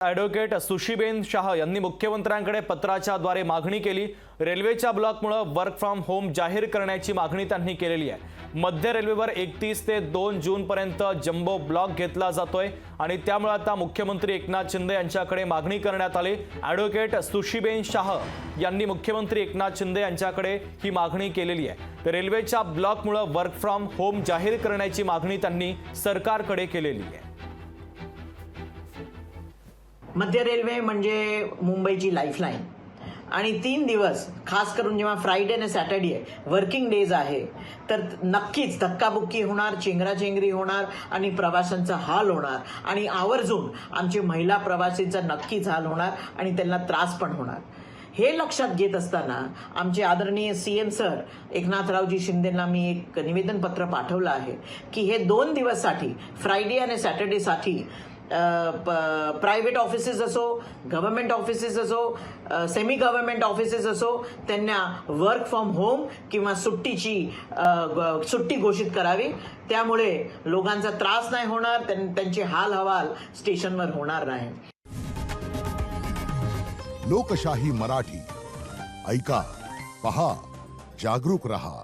Advocate Sushiben Shah यांनी मुख्यमंत्र्यांकडे पत्राच्या द्वारे मागणी केली। रेल्वेच्या ब्लॉकमुळे वर्क फ्रॉम होम जाहीर करण्याची मागणी त्यांनी केलेली आहे। मध्य रेल्वेवर 31 ते 2 जून पर्यंत जम्बो ब्लॉक घेतला जातोय आणि त्यामुळे आता मुख्यमंत्री एकनाथ शिंदे यांच्याकडे मागणी करण्यात आली। ॲडव्होकेट सुशीबेन शाह यांनी मुख्यमंत्री एकनाथ शिंदे यांच्याकडे ही मागणी केलेली आहे। तर रेल्वेच्या ब्लॉकमुळे वर्क फ्रॉम होम जाहीर करण्याची मागणी त्यांनी सरकारकडे केलेली आहे। मध्य रेल्वे म्हणजे मुंबईची लाईफलाईन आणि 3 दिवस खास करून जेव्हा फ्रायडे आणि सॅटर्डे वर्किंग डेज आहे तर नक्कीच धक्काबुक्की होणार, चेंगराचेंगरी होणार आणि प्रवाशांचा हाल होणार आणि आवर्जून आमचे महिला प्रवासींचा नक्कीच हाल होणार आणि त्यांना त्रास पण होणार। हे लक्षात घेत असताना आमचे आदरणीय सीएम सर एकनाथरावजी शिंदेंना मी एक निवेदन पत्र पाठवलं आहे की हे 2 दिवससाठी फ्रायडे आणि सॅटर्डेसाठी प्रायव्हेट ऑफिसेस असो, गव्हर्नमेंट ऑफिसेस असो, सेमी गव्हर्नमेंट ऑफिसेस असो, त्यांना वर्क फ्रॉम होम किंवा सुट्टी घोषित करावी। त्यामुळे लोकांचा त्रास नाही होणार, त्यांचे हाल हवाल स्टेशनवर होणार नाही। लोकशाही मराठी ऐका, पहा, जागरूक रहा।